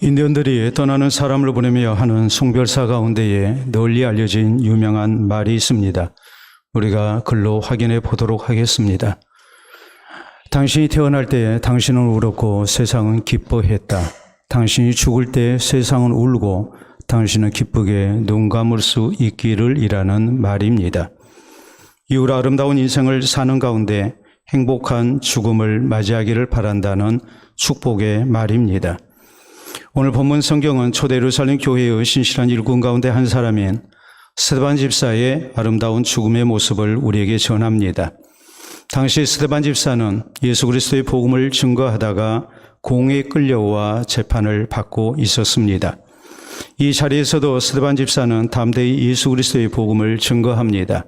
인디언들이 떠나는 사람을 보내며 하는 송별사 가운데에 널리 알려진 유명한 말이 있습니다. 우리가 글로 확인해 보도록 하겠습니다. 당신이 태어날 때 당신은 울었고 세상은 기뻐했다. 당신이 죽을 때 세상은 울고 당신은 기쁘게 눈 감을 수 있기를 이라는 말입니다. 이후로 아름다운 인생을 사는 가운데 행복한 죽음을 맞이하기를 바란다는 축복의 말입니다. 오늘 본문 성경은 초대 예루살렘 교회의 신실한 일꾼 가운데 한 사람인 스데반 집사의 아름다운 죽음의 모습을 우리에게 전합니다. 당시 스데반 집사는 예수 그리스도의 복음을 증거하다가 공에 끌려와 재판을 받고 있었습니다. 이 자리에서도 스데반 집사는 담대히 예수 그리스도의 복음을 증거합니다.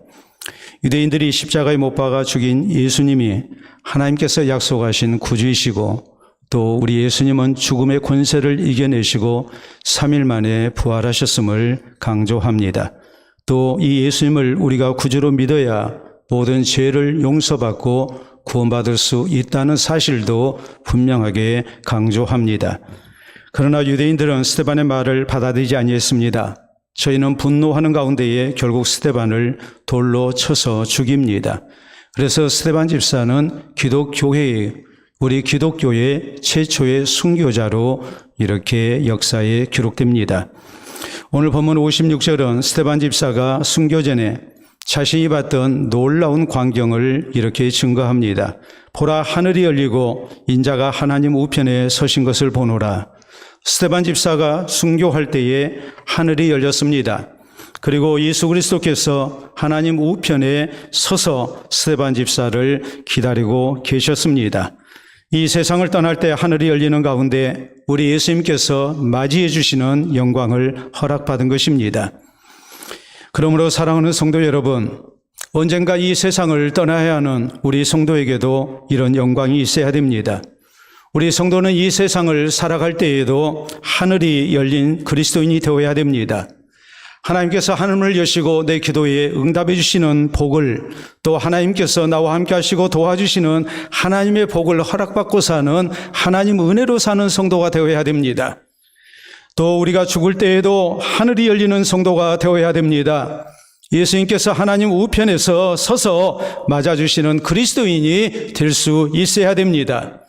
유대인들이 십자가에 못 박아 죽인 예수님이 하나님께서 약속하신 구주이시고 또 우리 예수님은 죽음의 권세를 이겨내시고 3일 만에 부활하셨음을 강조합니다. 또 이 예수님을 우리가 구주로 믿어야 모든 죄를 용서받고 구원받을 수 있다는 사실도 분명하게 강조합니다. 그러나 유대인들은 스데반의 말을 받아들이지 아니했습니다. 저희는 분노하는 가운데에 결국 스데반을 돌로 쳐서 죽입니다. 그래서 스데반 집사는 우리 기독교의 최초의 순교자로 이렇게 역사에 기록됩니다. 오늘 본문 56절은 스데반 집사가 순교 전에 자신이 봤던 놀라운 광경을 이렇게 증거합니다. 보라, 하늘이 열리고 인자가 하나님 우편에 서신 것을 보노라. 스데반 집사가 순교할 때에 하늘이 열렸습니다. 그리고 예수 그리스도께서 하나님 우편에 서서 스데반 집사를 기다리고 계셨습니다. 이 세상을 떠날 때 하늘이 열리는 가운데 우리 예수님께서 맞이해 주시는 영광을 허락받은 것입니다. 그러므로 사랑하는 성도 여러분, 언젠가 이 세상을 떠나야 하는 우리 성도에게도 이런 영광이 있어야 됩니다. 우리 성도는 이 세상을 살아갈 때에도 하늘이 열린 그리스도인이 되어야 됩니다. 하나님께서 하늘을 여시고 내 기도에 응답해 주시는 복을, 또 하나님께서 나와 함께 하시고 도와주시는 하나님의 복을 허락받고 사는 하나님 은혜로 사는 성도가 되어야 됩니다. 또 우리가 죽을 때에도 하늘이 열리는 성도가 되어야 됩니다. 예수님께서 하나님 우편에서 서서 맞아주시는 그리스도인이 될 수 있어야 됩니다.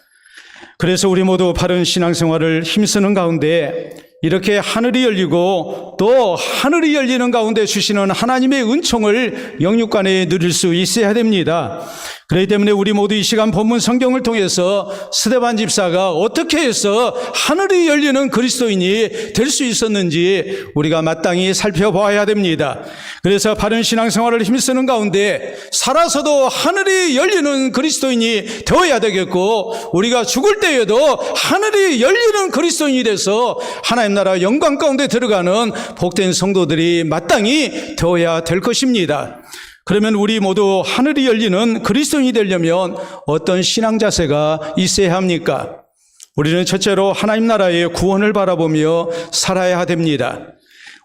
그래서 우리 모두 바른 신앙생활을 힘쓰는 가운데 이렇게 하늘이 열리고 또 하늘이 열리는 가운데 주시는 하나님의 은총을 영육간에 누릴 수 있어야 됩니다. 그렇기 때문에 우리 모두 이 시간 본문 성경을 통해서 스데반 집사가 어떻게 해서 하늘이 열리는 그리스도인이 될 수 있었는지 우리가 마땅히 살펴봐야 됩니다. 그래서 바른 신앙생활을 힘쓰는 가운데 살아서도 하늘이 열리는 그리스도인이 되어야 되겠고, 우리가 죽을 때에도 하늘이 열리는 그리스도인이 돼서 하나님 나라 영광 가운데 들어가는 복된 성도들이 마땅히 되어야 될 것입니다. 그러면 우리 모두 하늘이 열리는 그리스도인이 되려면 어떤 신앙 자세가 있어야 합니까? 우리는 첫째로 하나님 나라의 구원을 바라보며 살아야 됩니다.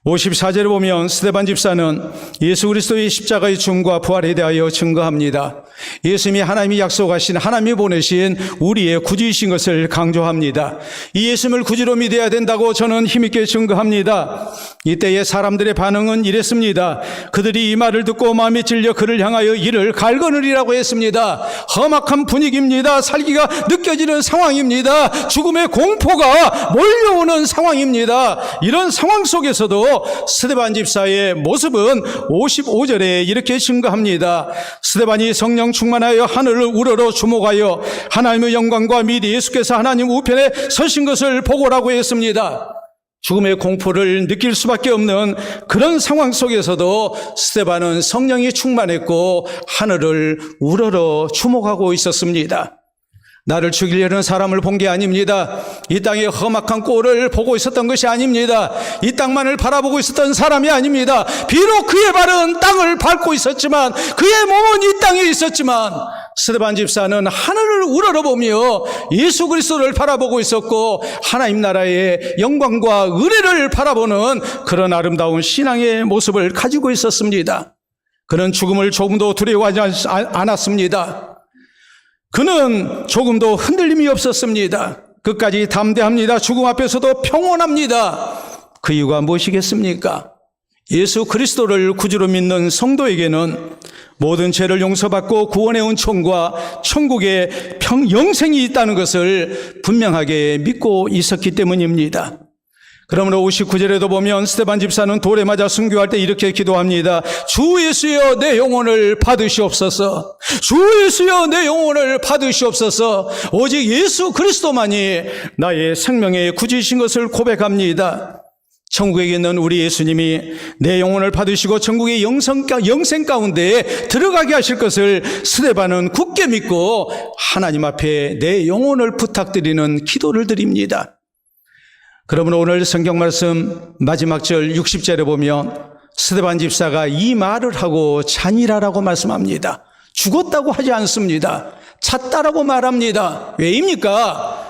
54절에 보면 스데반 집사는 예수 그리스도의 십자가의 죽음과 부활에 대하여 증거합니다. 예수님이 하나님이 약속하신, 하나님이 보내신 우리의 구주이신 것을 강조합니다. 이 예수님을 구주로 믿어야 된다고 저는 힘있게 증거합니다. 이때의 사람들의 반응은 이랬습니다. 그들이 이 말을 듣고 마음에 찔려 그를 향하여 이를 갈거느리라고 했습니다. 험악한 분위기입니다. 살기가 느껴지는 상황입니다. 죽음의 공포가 몰려오는 상황입니다. 이런 상황 속에서도 스데반 집사의 모습은 55절에 이렇게 증거합니다. 스데반이 성령 충만하여 하늘을 우러러 주목하여 하나님의 영광과 및 예수께서 하나님 우편에 서신 것을 보고라고 했습니다. 죽음의 공포를 느낄 수밖에 없는 그런 상황 속에서도 스데반은 성령이 충만했고 하늘을 우러러 주목하고 있었습니다. 나를 죽이려는 사람을 본 게 아닙니다. 이 땅의 험악한 꼴을 보고 있었던 것이 아닙니다. 이 땅만을 바라보고 있었던 사람이 아닙니다. 비록 그의 발은 땅을 밟고 있었지만, 그의 몸은 이 땅에 있었지만, 스데반 집사는 하늘을 우러러보며 예수 그리스도를 바라보고 있었고 하나님 나라의 영광과 은혜를 바라보는 그런 아름다운 신앙의 모습을 가지고 있었습니다. 그는 죽음을 조금도 두려워하지 않았습니다. 그는 조금도 흔들림이 없었습니다. 끝까지 담대합니다. 죽음 앞에서도 평온합니다. 그 이유가 무엇이겠습니까? 예수 그리스도를 구주로 믿는 성도에게는 모든 죄를 용서받고 구원의 은총과 천국의 영생이 있다는 것을 분명하게 믿고 있었기 때문입니다. 그러므로 59절에도 보면 스데반 집사는 돌에 맞아 순교할 때 이렇게 기도합니다. 주 예수여 내 영혼을 받으시옵소서. 주 예수여 내 영혼을 받으시옵소서. 오직 예수 그리스도만이 나의 생명의 구주이신 것을 고백합니다. 천국에 있는 우리 예수님이 내 영혼을 받으시고 천국의 영생 가운데 들어가게 하실 것을 스데반은 굳게 믿고 하나님 앞에 내 영혼을 부탁드리는 기도를 드립니다. 그러므로 오늘 성경 말씀 마지막 절 60절에 보면 스데반 집사가 이 말을 하고 잔이라라고 말씀합니다. 죽었다고 하지 않습니다. 찼다라고 말합니다. 왜입니까?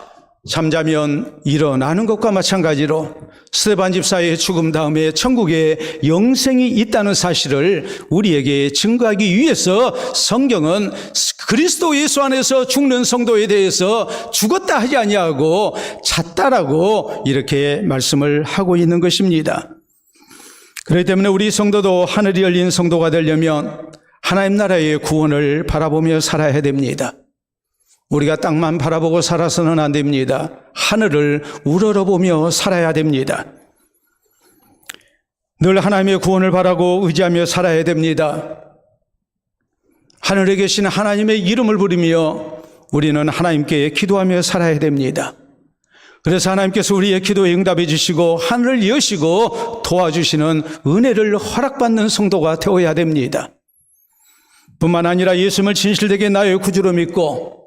잠자면 일어나는 것과 마찬가지로 스데반 집사의 죽음 다음에 천국에 영생이 있다는 사실을 우리에게 증거하기 위해서 성경은 그리스도 예수 안에서 죽는 성도에 대해서 죽었다 하지 아니하고 찼다라고 이렇게 말씀을 하고 있는 것입니다. 그렇기 때문에 우리 성도도 하늘이 열린 성도가 되려면 하나님 나라의 구원을 바라보며 살아야 됩니다. 우리가 땅만 바라보고 살아서는 안 됩니다. 하늘을 우러러보며 살아야 됩니다. 늘 하나님의 구원을 바라고 의지하며 살아야 됩니다. 하늘에 계신 하나님의 이름을 부르며 우리는 하나님께 기도하며 살아야 됩니다. 그래서 하나님께서 우리의 기도에 응답해 주시고 하늘을 여시고 도와주시는 은혜를 허락받는 성도가 되어야 됩니다. 뿐만 아니라 예수님을 진실되게 나의 구주로 믿고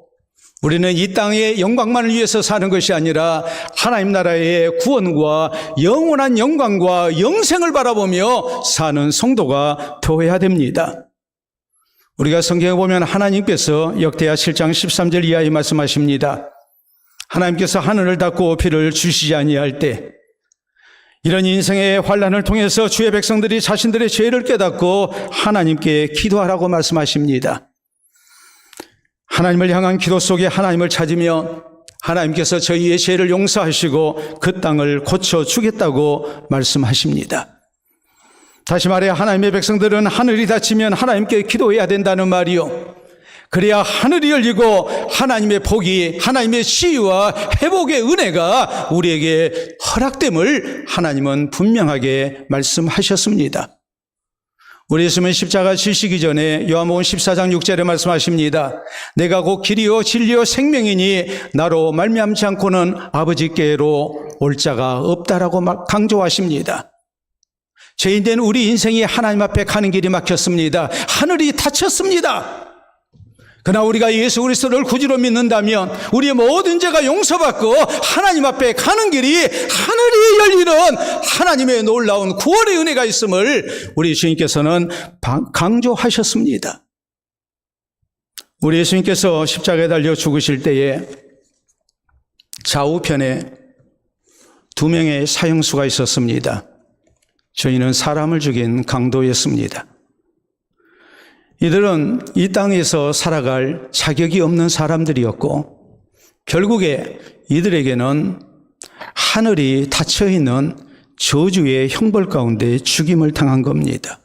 우리는 이 땅의 영광만을 위해서 사는 것이 아니라 하나님 나라의 구원과 영원한 영광과 영생을 바라보며 사는 성도가 되어야 됩니다. 우리가 성경에 보면 하나님께서 역대하 7장 13절 이하에 말씀하십니다. 하나님께서 하늘을 닫고 비를 주시지 아니할 때 이런 인생의 환난을 통해서 주의 백성들이 자신들의 죄를 깨닫고 하나님께 기도하라고 말씀하십니다. 하나님을 향한 기도 속에 하나님을 찾으면 하나님께서 저희의 죄를 용서하시고 그 땅을 고쳐주겠다고 말씀하십니다. 다시 말해 하나님의 백성들은 하늘이 닫히면 하나님께 기도해야 된다는 말이요. 그래야 하늘이 열리고 하나님의 복이, 하나님의 치유와 회복의 은혜가 우리에게 허락됨을 하나님은 분명하게 말씀하셨습니다. 우리 예수님은 십자가 지시기 전에 요한복음 14장 6절에 말씀하십니다. 내가 곧 길이요 진리요 생명이니 나로 말미암지 않고는 아버지께로 올 자가 없다라고 강조하십니다. 죄인된 우리 인생이 하나님 앞에 가는 길이 막혔습니다. 하늘이 닫혔습니다. 그러나 우리가 예수 그리스도를 구주로 믿는다면 우리의 모든 죄가 용서받고 하나님 앞에 가는 길이 하늘이 열리는 하나님의 놀라운 구원의 은혜가 있음을 우리 예수님께서는 강조하셨습니다. 우리 예수님께서 십자가에 달려 죽으실 때에 좌우편에 두 명의 사형수가 있었습니다. 저희는 사람을 죽인 강도였습니다. 이들은 이 땅에서 살아갈 자격이 없는 사람들이었고 결국에 이들에게는 하늘이 닫혀있는 저주의 형벌 가운데 죽임을 당한 겁니다.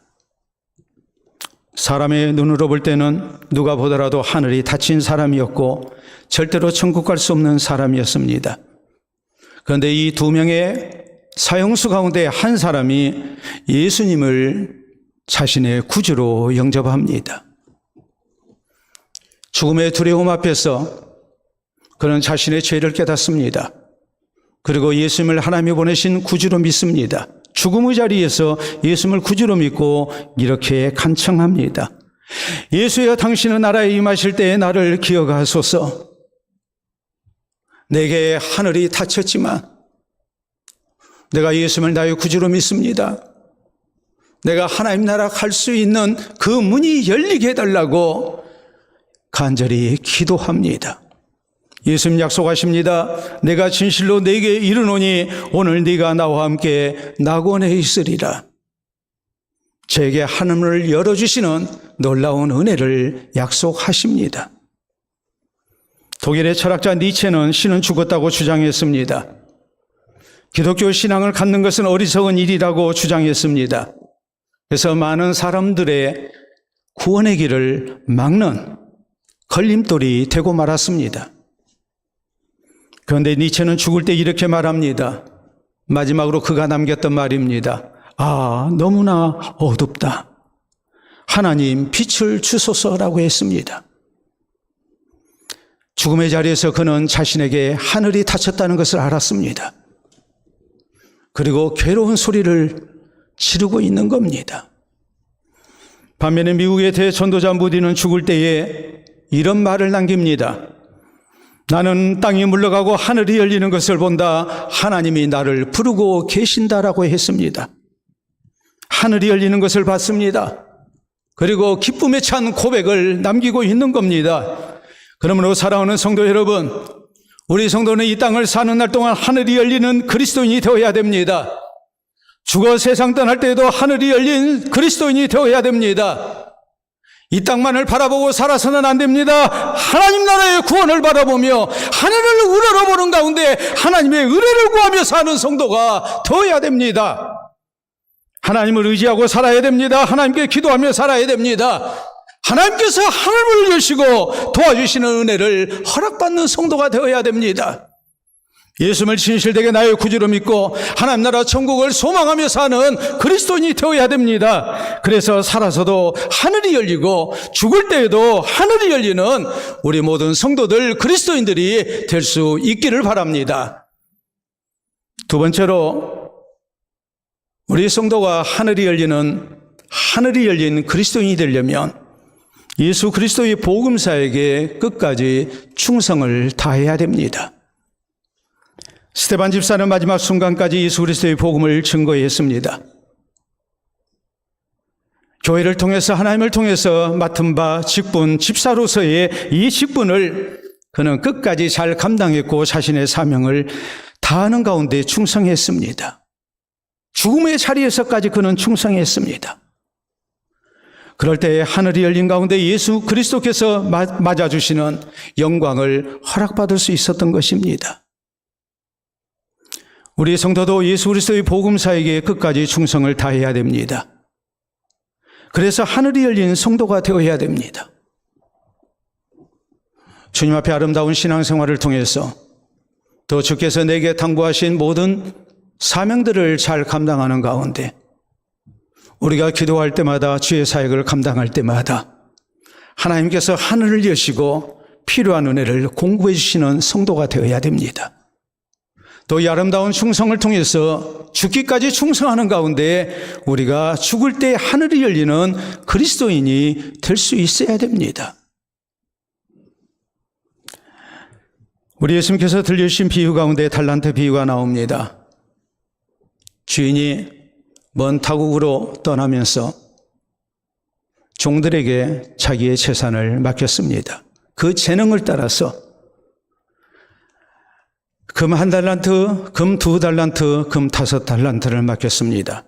사람의 눈으로 볼 때는 누가 보더라도 하늘이 닫힌 사람이었고 절대로 천국 갈 수 없는 사람이었습니다. 그런데 이 두 명의 사형수 가운데 한 사람이 예수님을 자신의 구주로 영접합니다. 죽음의 두려움 앞에서 그는 자신의 죄를 깨닫습니다. 그리고 예수님을 하나님이 보내신 구주로 믿습니다. 죽음의 자리에서 예수님을 구주로 믿고 이렇게 간청합니다. 예수여 당신은 나라에 임하실 때에 나를 기억하소서. 내게 하늘이 닫혔지만 내가 예수님을 나의 구주로 믿습니다. 내가 하나님 나라 갈 수 있는 그 문이 열리게 해달라고 간절히 기도합니다. 예수님 약속하십니다. 내가 진실로 네게 이르노니 오늘 네가 나와 함께 낙원에 있으리라. 제게 하늘을 열어주시는 놀라운 은혜를 약속하십니다. 독일의 철학자 니체는 신은 죽었다고 주장했습니다. 기독교 신앙을 갖는 것은 어리석은 일이라고 주장했습니다. 그래서 많은 사람들의 구원의 길을 막는 걸림돌이 되고 말았습니다. 그런데 니체는 죽을 때 이렇게 말합니다. 마지막으로 그가 남겼던 말입니다. 너무나 어둡다. 하나님 빛을 주소서라고 했습니다. 죽음의 자리에서 그는 자신에게 하늘이 닫혔다는 것을 알았습니다. 그리고 괴로운 소리를 지르고 있는 겁니다. 반면에 미국의 대전도자 무디는 죽을 때에 이런 말을 남깁니다. 나는 땅이 물러가고 하늘이 열리는 것을 본다. 하나님이 나를 부르고 계신다라고 했습니다. 하늘이 열리는 것을 봤습니다. 그리고 기쁨에 찬 고백을 남기고 있는 겁니다. 그러므로 사랑하는 성도 여러분, 우리 성도는 이 땅을 사는 날 동안 하늘이 열리는 그리스도인이 되어야 됩니다. 죽어 세상 떠날 때에도 하늘이 열린 그리스도인이 되어야 됩니다. 이 땅만을 바라보고 살아서는 안 됩니다. 하나님 나라의 구원을 바라보며 하늘을 우러러보는 가운데 하나님의 은혜를 구하며 사는 성도가 되어야 됩니다. 하나님을 의지하고 살아야 됩니다. 하나님께 기도하며 살아야 됩니다. 하나님께서 하늘을 여시고 도와주시는 은혜를 허락받는 성도가 되어야 됩니다. 예수를 진실되게 나의 구주로 믿고 하나님 나라 천국을 소망하며 사는 그리스도인이 되어야 됩니다. 그래서 살아서도 하늘이 열리고 죽을 때에도 하늘이 열리는 우리 모든 성도들 그리스도인들이 될 수 있기를 바랍니다. 두 번째로 우리 성도가 하늘이 열린 그리스도인이 되려면 예수 그리스도의 복음사에게 끝까지 충성을 다해야 됩니다. 스데반 집사는 마지막 순간까지 예수 그리스도의 복음을 증거했습니다. 교회를 통해서 하나님을 통해서 맡은 바 직분, 집사로서의 이 직분을 그는 끝까지 잘 감당했고 자신의 사명을 다하는 가운데 충성했습니다. 죽음의 자리에서까지 그는 충성했습니다. 그럴 때 하늘이 열린 가운데 예수 그리스도께서 맞아주시는 영광을 허락받을 수 있었던 것입니다. 우리 성도도 예수 그리스도의 복음사에게 끝까지 충성을 다해야 됩니다. 그래서 하늘이 열린 성도가 되어야 됩니다. 주님 앞에 아름다운 신앙생활을 통해서 또 주께서 내게 당부하신 모든 사명들을 잘 감당하는 가운데 우리가 기도할 때마다 주의 사역을 감당할 때마다 하나님께서 하늘을 여시고 필요한 은혜를 공급해 주시는 성도가 되어야 됩니다. 또 이 아름다운 충성을 통해서 죽기까지 충성하는 가운데 우리가 죽을 때 하늘이 열리는 그리스도인이 될 수 있어야 됩니다. 우리 예수님께서 들려주신 비유 가운데 달란트 비유가 나옵니다. 주인이 먼 타국으로 떠나면서 종들에게 자기의 재산을 맡겼습니다. 그 재능을 따라서 금 1달란트, 금 2달란트, 금 5달란트를 맡겼습니다.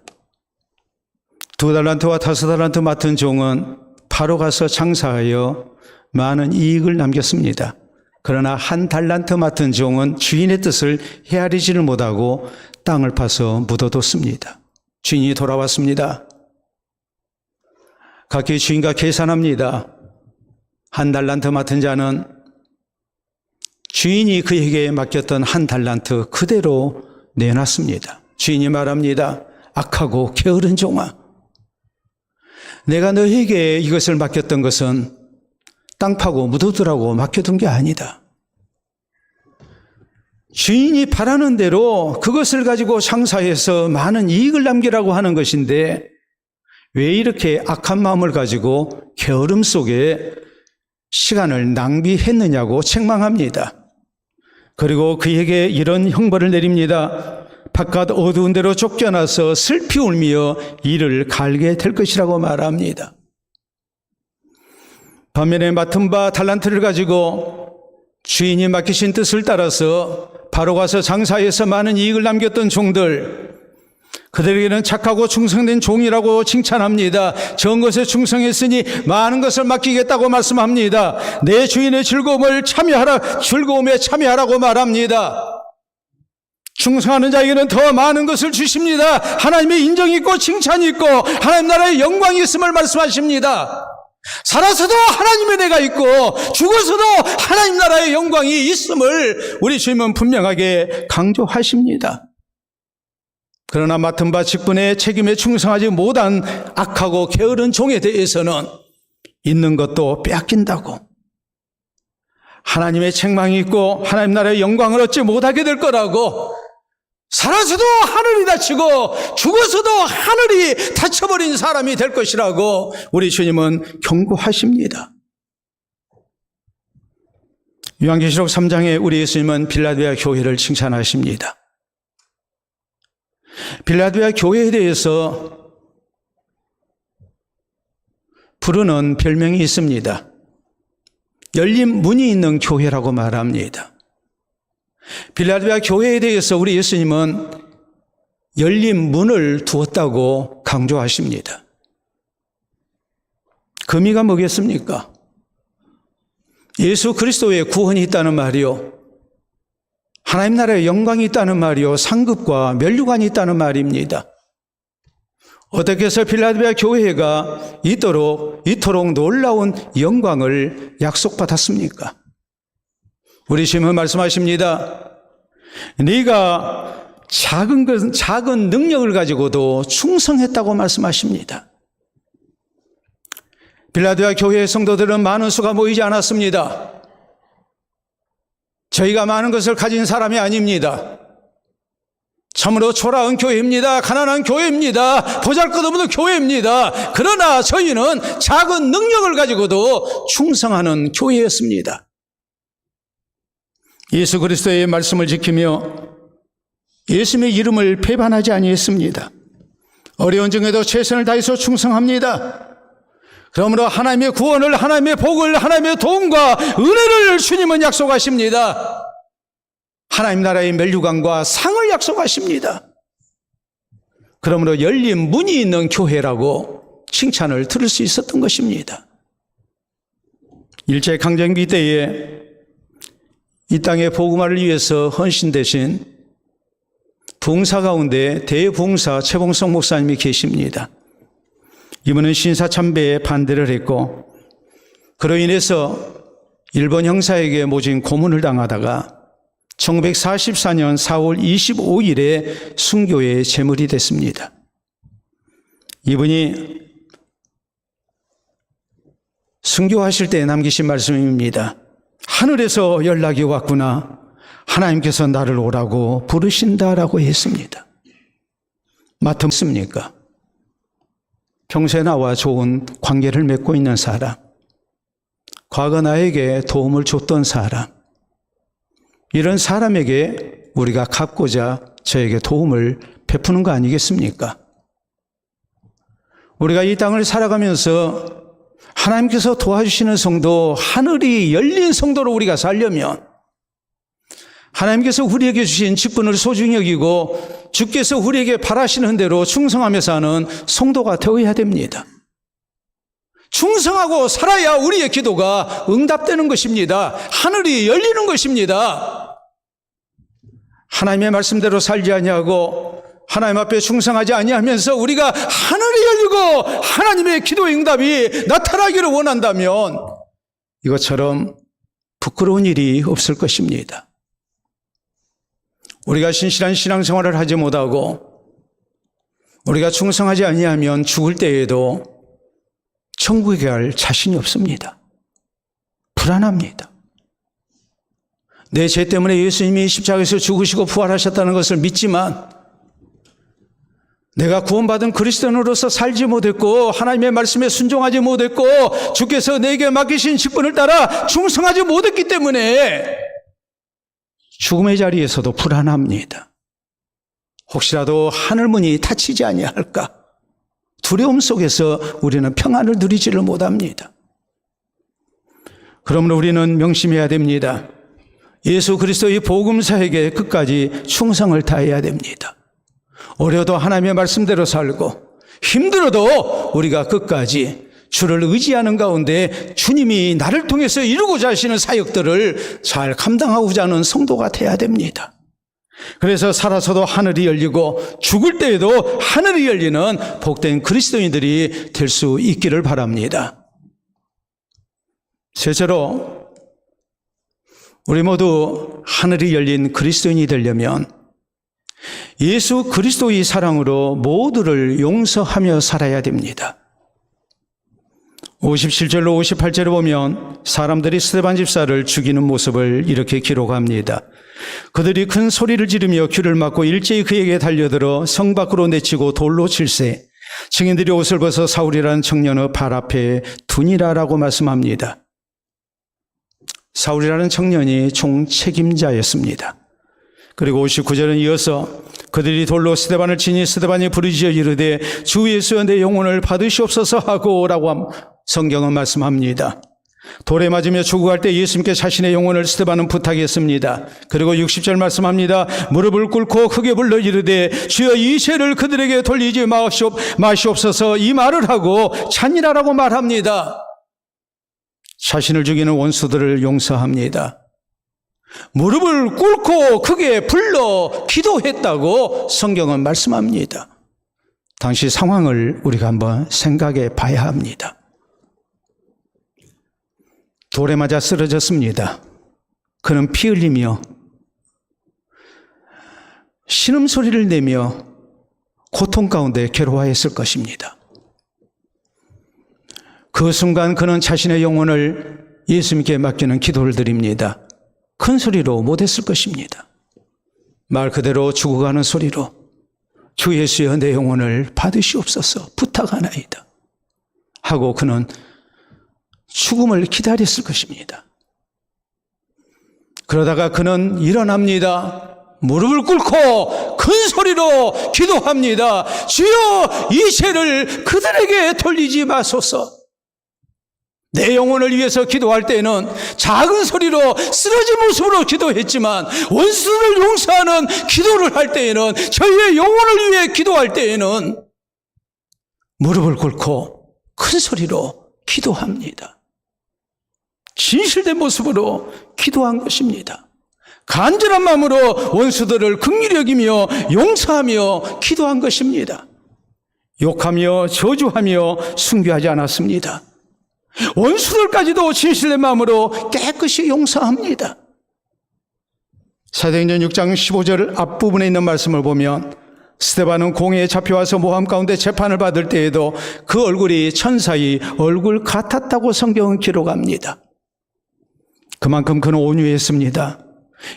2달란트와 5달란트 맡은 종은 바로 가서 장사하여 많은 이익을 남겼습니다. 그러나 1달란트 맡은 종은 주인의 뜻을 헤아리지를 못하고 땅을 파서 묻어뒀습니다. 주인이 돌아왔습니다. 각기 주인과 계산합니다. 1달란트 맡은 자는 주인이 그에게 맡겼던 1달란트 그대로 내놨습니다. 주인이 말합니다. 악하고 게으른 종아, 내가 너에게 이것을 맡겼던 것은 땅 파고 묻어두라고 맡겨둔 게 아니다. 주인이 바라는 대로 그것을 가지고 장사해서 많은 이익을 남기라고 하는 것인데 왜 이렇게 악한 마음을 가지고 게으름 속에 시간을 낭비했느냐고 책망합니다. 그리고 그에게 이런 형벌을 내립니다. 바깥 어두운 데로 쫓겨나서 슬피 울며 이를 갈게 될 것이라고 말합니다. 반면에 맡은 바 달란트를 가지고 주인이 맡기신 뜻을 따라서 바로 가서 장사해서 많은 이익을 남겼던 종들, 그들에게는 착하고 충성된 종이라고 칭찬합니다. 적은 것에 충성했으니 많은 것을 맡기겠다고 말씀합니다. 내 주인의 즐거움에 참여하라고 말합니다. 충성하는 자에게는 더 많은 것을 주십니다. 하나님의 인정이 있고 칭찬이 있고 하나님 나라의 영광이 있음을 말씀하십니다. 살아서도 하나님의 은혜가 있고 죽어서도 하나님 나라의 영광이 있음을 우리 주님은 분명하게 강조하십니다. 그러나 맡은 바 직분의 책임에 충성하지 못한 악하고 게으른 종에 대해서는 있는 것도 빼앗긴다고, 하나님의 책망이 있고 하나님 나라의 영광을 얻지 못하게 될 거라고, 살아서도 하늘이 닫히고 죽어서도 하늘이 닫혀버린 사람이 될 것이라고 우리 주님은 경고하십니다. 요한계시록 3장에 우리 예수님은 빌라델피아 교회를 칭찬하십니다. 빌라델피아 교회에 대해서 부르는 별명이 있습니다. 열린 문이 있는 교회라고 말합니다. 빌라델피아 교회에 대해서 우리 예수님은 열린 문을 두었다고 강조하십니다. 그 의미가 뭐겠습니까? 예수 그리스도의 구원이 있다는 말이요, 하나님 나라의 영광이 있다는 말이요, 상급과 면류관이 있다는 말입니다. 어떻게 해서 빌라델피아 교회가 이토록 놀라운 영광을 약속받았습니까? 우리 주님은 말씀하십니다. 네가 작은 능력을 가지고도 충성했다고 말씀하십니다. 빌라델피아 교회의 성도들은 많은 수가 모이지 않았습니다. 저희가 많은 것을 가진 사람이 아닙니다. 참으로 초라한 교회입니다. 가난한 교회입니다. 보잘것없는 교회입니다. 그러나 저희는 작은 능력을 가지고도 충성하는 교회였습니다. 예수 그리스도의 말씀을 지키며 예수님의 이름을 배반하지 아니했습니다. 어려운 중에도 최선을 다해서 충성합니다. 그러므로 하나님의 구원을, 하나님의 복을, 하나님의 도움과 은혜를 주님은 약속하십니다. 하나님 나라의 면류관과 상을 약속하십니다. 그러므로 열린 문이 있는 교회라고 칭찬을 들을 수 있었던 것입니다. 일제강점기 때에 이 땅의 복음화를 위해서 헌신되신 부흥사 가운데 대부흥사 최봉성 목사님이 계십니다. 이분은 신사참배에 반대를 했고 그로 인해서 일본 형사에게 모진 고문을 당하다가 1944년 4월 25일에 순교의 제물이 됐습니다. 이분이 순교하실 때 남기신 말씀입니다. 하늘에서 연락이 왔구나. 하나님께서 나를 오라고 부르신다라고 했습니다. 맞습니까? 평소에 나와 좋은 관계를 맺고 있는 사람, 과거 나에게 도움을 줬던 사람, 이런 사람에게 우리가 갚고자 저에게 도움을 베푸는 거 아니겠습니까? 우리가 이 땅을 살아가면서 하나님께서 도와주시는 성도, 하늘이 열린 성도로 우리가 살려면 하나님께서 우리에게 주신 직분을 소중히 여기고 주께서 우리에게 바라시는 대로 충성하며 사는 성도가 되어야 됩니다. 충성하고 살아야 우리의 기도가 응답되는 것입니다. 하늘이 열리는 것입니다. 하나님의 말씀대로 살지 아니하고 하나님 앞에 충성하지 아니하면서 우리가 하늘이 열리고 하나님의 기도의 응답이 나타나기를 원한다면 이것처럼 부끄러운 일이 없을 것입니다. 우리가 신실한 신앙생활을 하지 못하고 우리가 충성하지 아니하면 죽을 때에도 천국에 갈 자신이 없습니다. 불안합니다. 내 죄 때문에 예수님이 십자가에서 죽으시고 부활하셨다는 것을 믿지만 내가 구원받은 그리스도인으로서 살지 못했고 하나님의 말씀에 순종하지 못했고 주께서 내게 맡기신 직분을 따라 충성하지 못했기 때문에 죽음의 자리에서도 불안합니다. 혹시라도 하늘문이 닫히지 아니할까? 두려움 속에서 우리는 평안을 누리지를 못합니다. 그러므로 우리는 명심해야 됩니다. 예수 그리스도의 복음사에게 끝까지 충성을 다해야 됩니다. 어려도 하나님의 말씀대로 살고 힘들어도 우리가 끝까지 주를 의지하는 가운데 주님이 나를 통해서 이루고자 하시는 사역들을 잘 감당하고자 하는 성도가 돼야 됩니다. 그래서 살아서도 하늘이 열리고 죽을 때에도 하늘이 열리는 복된 그리스도인들이 될 수 있기를 바랍니다. 셋째로, 우리 모두 하늘이 열린 그리스도인이 되려면 예수 그리스도의 사랑으로 모두를 용서하며 살아야 됩니다. 57절로 58절을 보면 사람들이 스데반 집사를 죽이는 모습을 이렇게 기록합니다. 그들이 큰 소리를 지르며 귀를 막고 일제히 그에게 달려들어 성 밖으로 내치고 돌로 칠세 증인들이 옷을 벗어 사울이라는 청년의 발 앞에 두니라라고 말씀합니다. 사울이라는 청년이 총책임자였습니다. 그리고 59절은 이어서 그들이 돌로 스데반을 치니 스데반이 부르짖어 이르되 주 예수여 내 영혼을 받으시옵소서 하고 라고 성경은 말씀합니다. 돌에 맞으며 죽어갈 때 예수님께 자신의 영혼을 스데반은 부탁했습니다. 그리고 60절 말씀합니다. 무릎을 꿇고 크게 불러 이르되 주여 이 죄를 그들에게 돌리지 마시옵소서 이 말을 하고 잔이라라고 말합니다. 자신을 죽이는 원수들을 용서합니다. 무릎을 꿇고 크게 불러 기도했다고 성경은 말씀합니다. 당시 상황을 우리가 한번 생각해 봐야 합니다. 돌에 맞아 쓰러졌습니다. 그는 피 흘리며 신음소리를 내며 고통 가운데 괴로워했을 것입니다. 그 순간 그는 자신의 영혼을 예수님께 맡기는 기도를 드립니다. 큰 소리로 못했을 것입니다. 말 그대로 죽어가는 소리로 주 예수여 내 영혼을 받으시옵소서 부탁하나이다 하고 그는 죽음을 기다렸을 것입니다. 그러다가 그는 일어납니다. 무릎을 꿇고 큰 소리로 기도합니다. 주여 이 죄를 그들에게 돌리지 마소서. 내 영혼을 위해서 기도할 때는 작은 소리로 쓰러진 모습으로 기도했지만 원수를 용서하는 기도를 할 때에는 저희의 영혼을 위해 기도할 때에는 무릎을 꿇고 큰 소리로 기도합니다. 진실된 모습으로 기도한 것입니다. 간절한 마음으로 원수들을 긍휼히 여기며 용서하며 기도한 것입니다. 욕하며 저주하며 순교하지 않았습니다. 원수들까지도 진실된 마음으로 깨끗이 용서합니다. 사도행전 6장 15절 앞부분에 있는 말씀을 보면 스데반은 공회에 잡혀와서 모함 가운데 재판을 받을 때에도 그 얼굴이 천사의 얼굴 같았다고 성경은 기록합니다. 그만큼 그는 온유했습니다.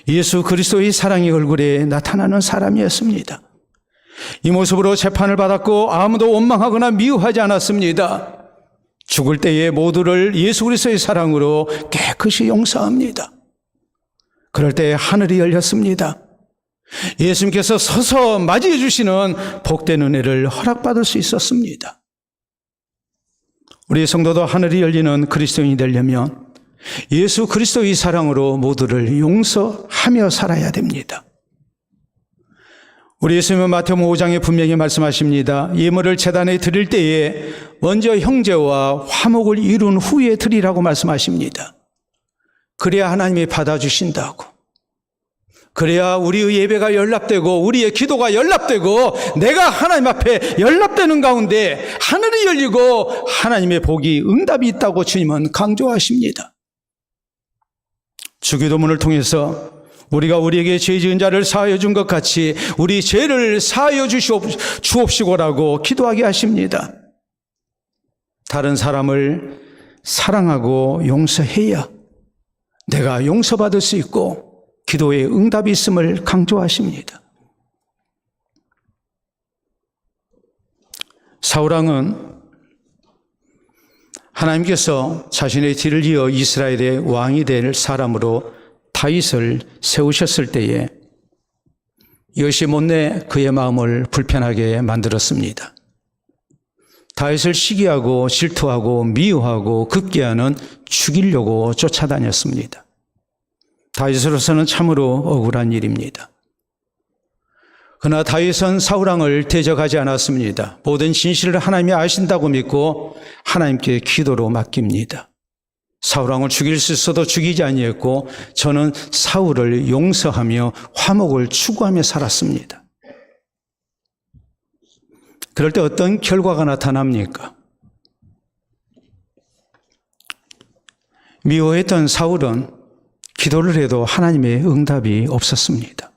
예수 그리스도의 사랑의 얼굴에 나타나는 사람이었습니다. 이 모습으로 재판을 받았고 아무도 원망하거나 미워하지 않았습니다. 죽을 때에 모두를 예수 그리스도의 사랑으로 깨끗이 용서합니다. 그럴 때 하늘이 열렸습니다. 예수님께서 서서 맞이해 주시는 복된 은혜를 허락받을 수 있었습니다. 우리 성도도 하늘이 열리는 그리스도인이 되려면 예수 그리스도의 사랑으로 모두를 용서하며 살아야 됩니다. 우리 예수님은 마태복음 5장에 분명히 말씀하십니다. 예물을 제단에 드릴 때에 먼저 형제와 화목을 이룬 후에 드리라고 말씀하십니다. 그래야 하나님이 받아주신다고. 그래야 우리의 예배가 연락되고 우리의 기도가 연락되고 내가 하나님 앞에 연락되는 가운데 하늘이 열리고 하나님의 복이 응답이 있다고 주님은 강조하십니다. 주기도문을 통해서 우리가 우리에게 죄 지은 자를 사하여 준 것 같이 우리 죄를 사하여 주옵시고라고 기도하게 하십니다. 다른 사람을 사랑하고 용서해야 내가 용서받을 수 있고 기도에 응답이 있음을 강조하십니다. 사울왕은 하나님께서 자신의 뒤를 이어 이스라엘의 왕이 될 사람으로 다윗을 세우셨을 때에 이것이 못내 그의 마음을 불편하게 만들었습니다. 다윗을 시기하고 질투하고 미워하고 급기야는 죽이려고 쫓아다녔습니다. 다윗으로서는 참으로 억울한 일입니다. 그러나 다윗은 사울왕을 대적하지 않았습니다. 모든 진실을 하나님이 아신다고 믿고 하나님께 기도로 맡깁니다. 사울왕을 죽일 수 있어도 죽이지 아니했고 저는 사울을 용서하며 화목을 추구하며 살았습니다. 그럴 때 어떤 결과가 나타납니까? 미워했던 사울은 기도를 해도 하나님의 응답이 없었습니다.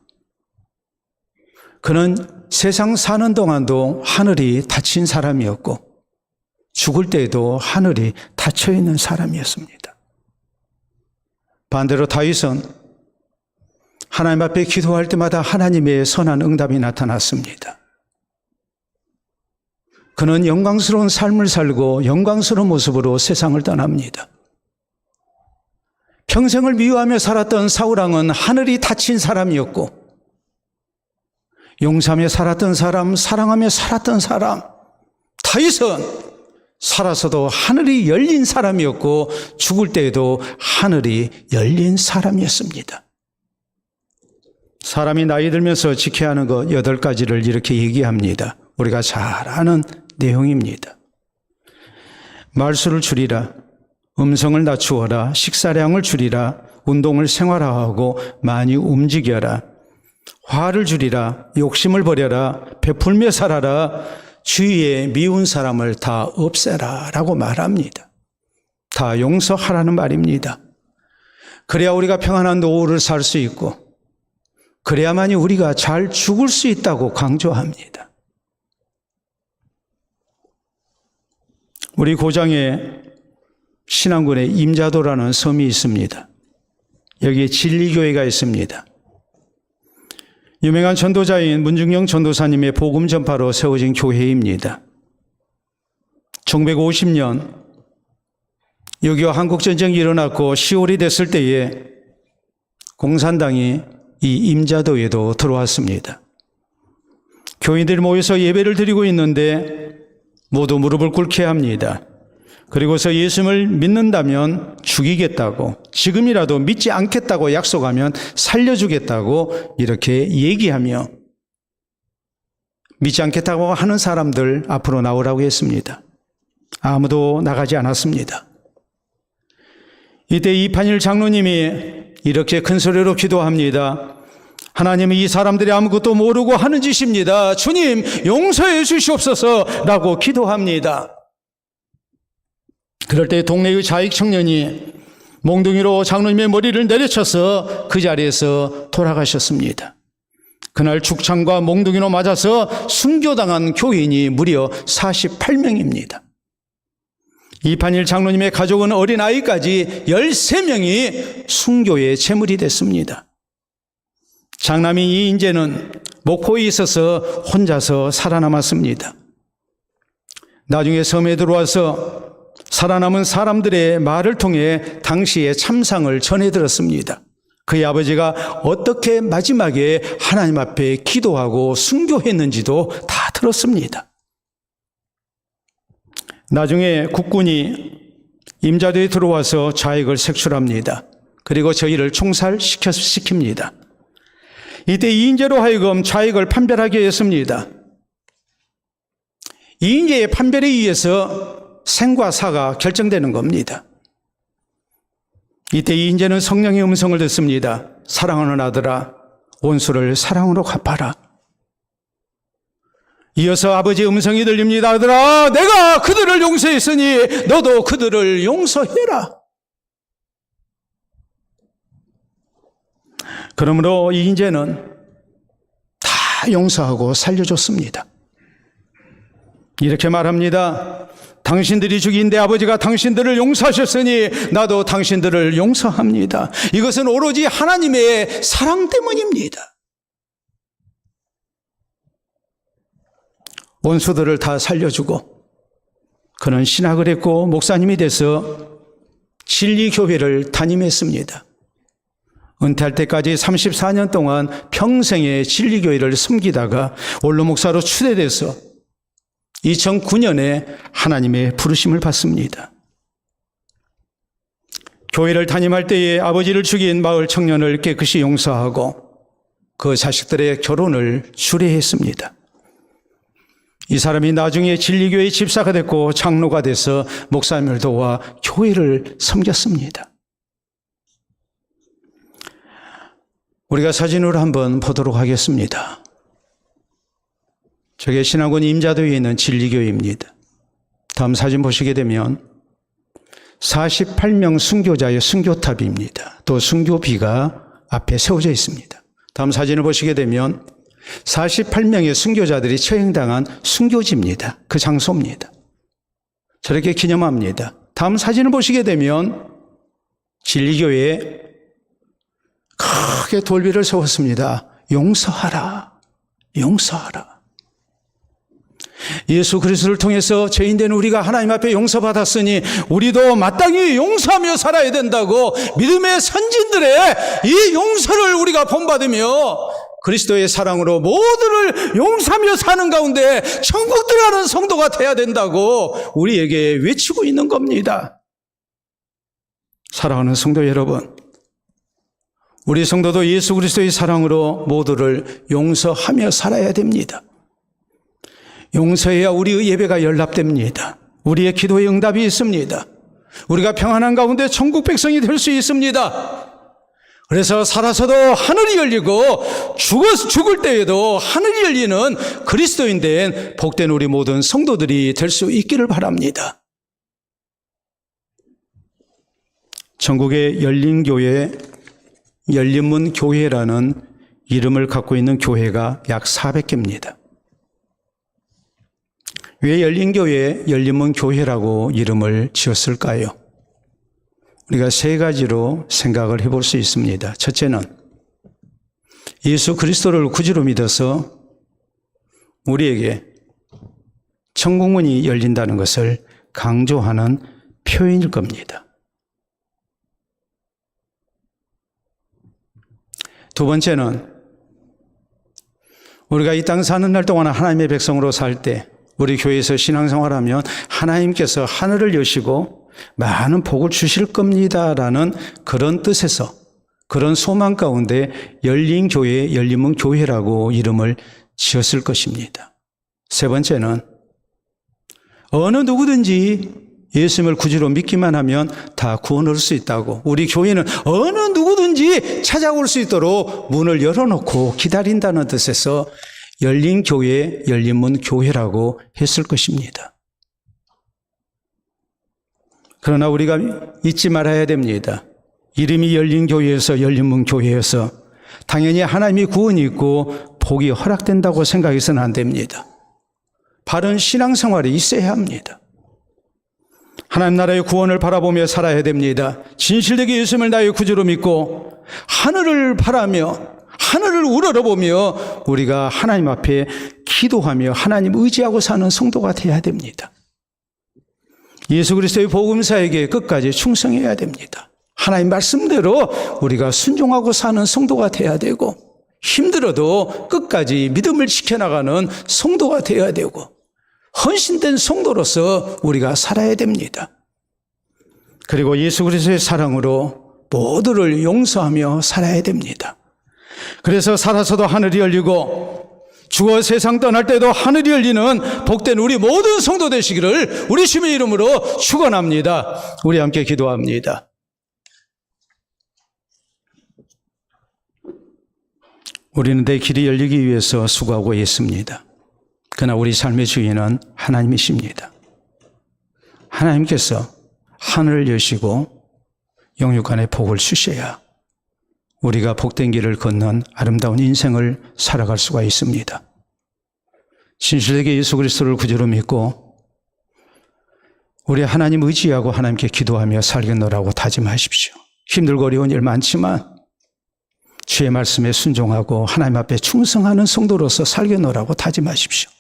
그는 세상 사는 동안도 하늘이 닫힌 사람이었고 죽을 때에도 하늘이 닫혀 있는 사람이었습니다. 반대로 다윗은 하나님 앞에 기도할 때마다 하나님의 선한 응답이 나타났습니다. 그는 영광스러운 삶을 살고 영광스러운 모습으로 세상을 떠납니다. 평생을 미워하며 살았던 사울왕은 하늘이 닫힌 사람이었고 용서하며 살았던 사람, 사랑하며 살았던 사람, 다윗은 살아서도 하늘이 열린 사람이었고 죽을 때에도 하늘이 열린 사람이었습니다. 사람이 나이 들면서 지켜야 하는 것 8가지를 이렇게 얘기합니다. 우리가 잘 아는 내용입니다. 말수를 줄이라, 음성을 낮추어라, 식사량을 줄이라, 운동을 생활화하고 많이 움직여라, 화를 줄이라, 욕심을 버려라, 베풀며 살아라, 주위에 미운 사람을 다 없애라 라고 말합니다. 다 용서하라는 말입니다. 그래야 우리가 평안한 노후를 살 수 있고 그래야만이 우리가 잘 죽을 수 있다고 강조합니다. 우리 고장에 신안군에 임자도라는 섬이 있습니다. 여기에 진리교회가 있습니다. 유명한 전도자인 문중영 전도사님의 복음 전파로 세워진 교회입니다. 1950년 6.25 한국전쟁이 일어났고 10월이 됐을 때에 공산당이 이 임자도에도 들어왔습니다. 교인들이 모여서 예배를 드리고 있는데 모두 무릎을 꿇게 합니다. 그리고서 예수님을 믿는다면 죽이겠다고, 지금이라도 믿지 않겠다고 약속하면 살려주겠다고 이렇게 얘기하며 믿지 않겠다고 하는 사람들 앞으로 나오라고 했습니다. 아무도 나가지 않았습니다. 이때 이판일 장로님이 이렇게 큰 소리로 기도합니다. 하나님이 이 사람들이 아무것도 모르고 하는 짓입니다. 주님 용서해 주시옵소서 라고 기도합니다. 그럴 때 동네의 자익 청년이 몽둥이로 장로님의 머리를 내려쳐서 그 자리에서 돌아가셨습니다. 그날 죽창과 몽둥이로 맞아서 순교당한 교인이 무려 48명입니다. 이판일 장로님의 가족은 어린아이까지 13명이 순교의 제물이 됐습니다. 장남인 이인재는 목포에 있어서 혼자서 살아남았습니다. 나중에 섬에 들어와서 살아남은 사람들의 말을 통해 당시의 참상을 전해 들었습니다. 그의 아버지가 어떻게 마지막에 하나님 앞에 기도하고 순교했는지도 다 들었습니다. 나중에 국군이 임자도에 들어와서 좌익을 색출합니다. 그리고 저희를 총살시킵니다. 이때 이인재로 하여금 좌익을 판별하게 했습니다. 이인재의 판별에 의해서 생과 사가 결정되는 겁니다. 이때 이인재는 성령의 음성을 듣습니다. 사랑하는 아들아, 원수를 사랑으로 갚아라. 이어서 아버지의 음성이 들립니다. 아들아, 내가 그들을 용서했으니 너도 그들을 용서해라. 그러므로 이인재는 다 용서하고 살려줬습니다. 이렇게 말합니다. 당신들이 죽인 내 아버지가 당신들을 용서하셨으니 나도 당신들을 용서합니다. 이것은 오로지 하나님의 사랑 때문입니다. 원수들을 다 살려주고 그는 신학을 했고 목사님이 돼서 진리교회를 담임했습니다. 은퇴할 때까지 34년 동안 평생의 진리교회를 섬기다가 원로 목사로 추대돼서 2009년에 하나님의 부르심을 받습니다. 교회를 담임할 때에 아버지를 죽인 마을 청년을 깨끗이 용서하고 그 자식들의 결혼을 주례했습니다. 이 사람이 나중에 진리교회 집사가 됐고 장로가 돼서 목사님을 도와 교회를 섬겼습니다. 우리가 사진으로 한번 보도록 하겠습니다. 저게 신안군 임자도에 있는 진리교회입니다. 다음 사진 보시게 되면 48명 순교자의 순교탑입니다. 또 순교비가 앞에 세워져 있습니다. 다음 사진을 보시게 되면 48명의 순교자들이 처형당한 순교지입니다. 그 장소입니다. 저렇게 기념합니다. 다음 사진을 보시게 되면 진리교회에 크게 돌비를 세웠습니다. 용서하라, 용서하라. 예수 그리스도를 통해서 죄인된 우리가 하나님 앞에 용서받았으니 우리도 마땅히 용서하며 살아야 된다고 믿음의 선진들의 이 용서를 우리가 본받으며 그리스도의 사랑으로 모두를 용서하며 사는 가운데 천국 들어가는 성도가 돼야 된다고 우리에게 외치고 있는 겁니다. 사랑하는 성도 여러분, 우리 성도도 예수 그리스도의 사랑으로 모두를 용서하며 살아야 됩니다. 용서해야 우리의 예배가 연락됩니다. 우리의 기도의 응답이 있습니다. 우리가 평안한 가운데 천국 백성이 될 수 있습니다. 그래서 살아서도 하늘이 열리고 죽을 때에도 하늘이 열리는 그리스도인 된 복된 우리 모든 성도들이 될 수 있기를 바랍니다. 전국의 열린교회, 열린문 교회라는 이름을 갖고 있는 교회가 약 400개입니다. 왜 열린교회, 열린문 교회라고 이름을 지었을까요? 우리가 세 가지로 생각을 해볼 수 있습니다. 첫째는 예수 그리스도를 구주로 믿어서 우리에게 천국문이 열린다는 것을 강조하는 표현일 겁니다. 두 번째는 우리가 이 땅 사는 날 동안 하나님의 백성으로 살 때 우리 교회에서 신앙생활하면 하나님께서 하늘을 여시고 많은 복을 주실 겁니다라는 그런 뜻에서 그런 소망 가운데 열린 교회, 열린문 교회라고 이름을 지었을 것입니다. 세 번째는 어느 누구든지 예수님을 구주로 믿기만 하면 다 구원 얻을 수 있다고 우리 교회는 어느 누구든지 찾아올 수 있도록 문을 열어놓고 기다린다는 뜻에서 열린 교회, 열린문 교회라고 했을 것입니다. 그러나 우리가 잊지 말아야 됩니다. 이름이 열린 교회에서 열린문 교회에서 당연히 하나님의 구원이 있고 복이 허락된다고 생각해서는 안 됩니다. 바른 신앙생활이 있어야 합니다. 하나님 나라의 구원을 바라보며 살아야 됩니다. 진실되게 예수님을 나의 구주로 믿고 하늘을 바라며 하늘을 우러러보며 우리가 하나님 앞에 기도하며 하나님 의지하고 사는 성도가 되어야 됩니다. 예수 그리스도의 복음사에게 끝까지 충성해야 됩니다. 하나님 말씀대로 우리가 순종하고 사는 성도가 되어야 되고 힘들어도 끝까지 믿음을 지켜나가는 성도가 되어야 되고 헌신된 성도로서 우리가 살아야 됩니다. 그리고 예수 그리스도의 사랑으로 모두를 용서하며 살아야 됩니다. 그래서 살아서도 하늘이 열리고 죽어 세상 떠날 때도 하늘이 열리는 복된 우리 모든 성도 되시기를 우리 주님의 이름으로 축원합니다. 우리 함께 기도합니다. 우리는 내 길이 열리기 위해서 수고하고 있습니다. 그러나 우리 삶의 주인은 하나님이십니다. 하나님께서 하늘을 여시고 영육간의 복을 주셔야 우리가 복된 길을 걷는 아름다운 인생을 살아갈 수가 있습니다. 진실되게 예수 그리스도를 구주로 믿고 우리 하나님 의지하고 하나님께 기도하며 살겠노라고 다짐하십시오. 힘들고 어려운 일 많지만 주의 말씀에 순종하고 하나님 앞에 충성하는 성도로서 살겠노라고 다짐하십시오.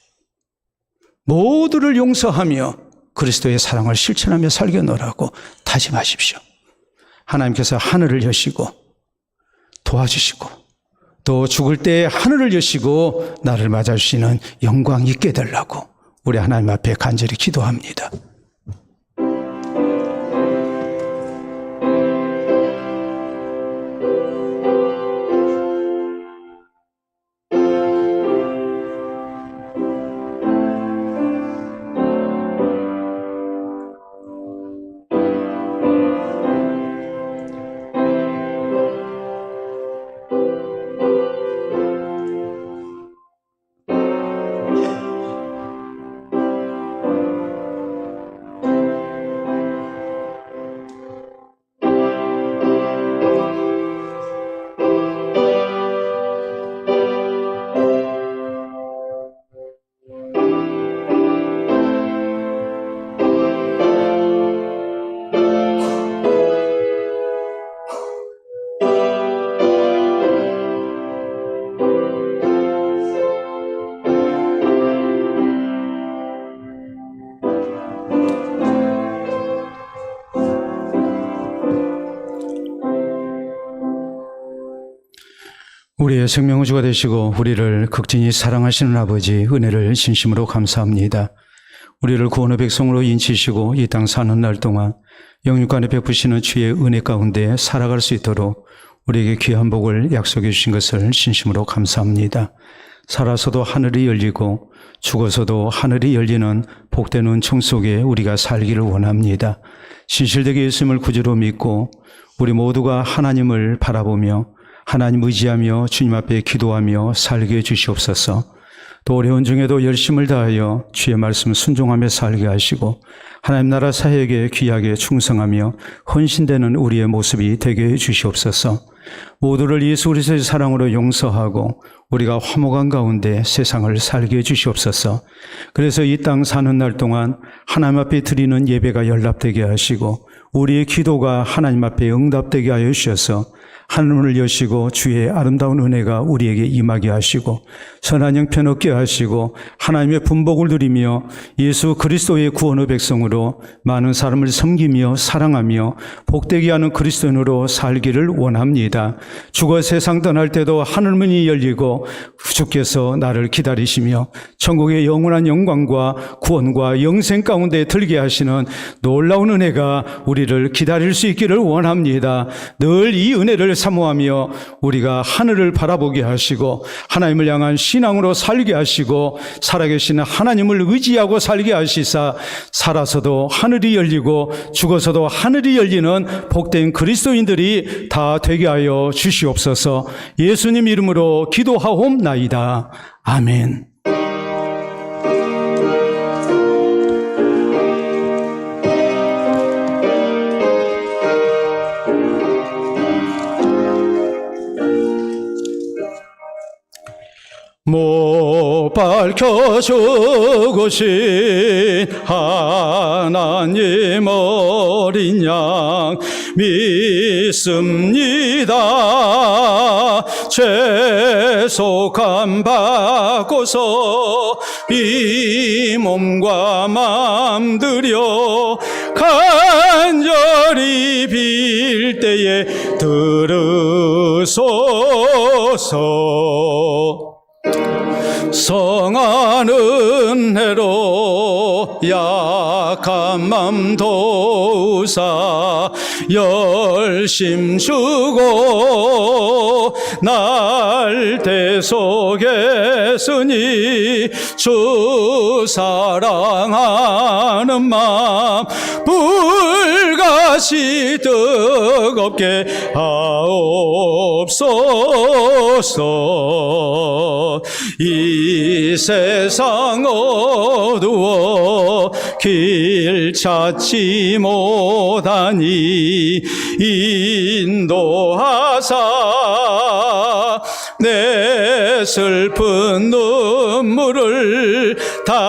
모두를 용서하며 그리스도의 사랑을 실천하며 살겠노라고 다짐하십시오. 하나님께서 하늘을 여시고 도와주시고 또 죽을 때 하늘을 여시고 나를 맞아주시는 영광 있게 되려고 우리 하나님 앞에 간절히 기도합니다. 우리의 생명의 주가 되시고 우리를 극진히 사랑하시는 아버지 은혜를 진심으로 감사합니다. 우리를 구원의 백성으로 인치시고 이 땅 사는 날 동안 영육간에 베푸시는 주의 은혜 가운데 살아갈 수 있도록 우리에게 귀한 복을 약속해 주신 것을 진심으로 감사합니다. 살아서도 하늘이 열리고 죽어서도 하늘이 열리는 복된 은총 속에 우리가 살기를 원합니다. 진실되게 예수님을 구주로 믿고 우리 모두가 하나님을 바라보며 하나님 의지하며 주님 앞에 기도하며 살게 해주시옵소서. 또 어려운 중에도 열심을 다하여 주의 말씀 순종하며 살게 하시고 하나님 나라 사역에 귀하게 충성하며 헌신되는 우리의 모습이 되게 해주시옵소서. 모두를 예수 그리스도의 사랑으로 용서하고 우리가 화목한 가운데 세상을 살게 해주시옵소서. 그래서 이 땅 사는 날 동안 하나님 앞에 드리는 예배가 연락되게 하시고 우리의 기도가 하나님 앞에 응답되게 하여 주셔서 하늘을 여시고 주의 아름다운 은혜가 우리에게 임하게 하시고 선한 형편 얻게 하시고 하나님의 분복을 누리며 예수 그리스도의 구원의 백성으로 많은 사람을 섬기며 사랑하며 복되게 하는 그리스도인으로 살기를 원합니다. 죽어 세상 떠날 때도 하늘문이 열리고 주께서 나를 기다리시며 천국의 영원한 영광과 구원과 영생 가운데 들게 하시는 놀라운 은혜가 우리를 기다릴 수 있기를 원합니다. 늘 이 은혜를 사모하며 우리가 하늘을 바라보게 하시고 하나님을 향한 신앙으로 살게 하시고 살아계시는 하나님을 의지하고 살게 하시사 살아서도 하늘이 열리고 죽어서도 하늘이 열리는 복된 그리스도인들이 다 되게 하여 주시옵소서. 예수님 이름으로 기도하옵나이다. 아멘. 못 밝혀 죽으신 하나님 어린 양 믿습니다. 죄속함 받고서 이 몸과 맘 들여 간절히 빌 때에 들으소서. 성한 은혜로 약한 맘 도우사 열심 주고 날 대속했으니 주 사랑하는 맘 불같이 뜨겁게 하옵소서. 이 세상 어두워 길 찾지 못하니 인도하사 내 슬픈 눈물을 다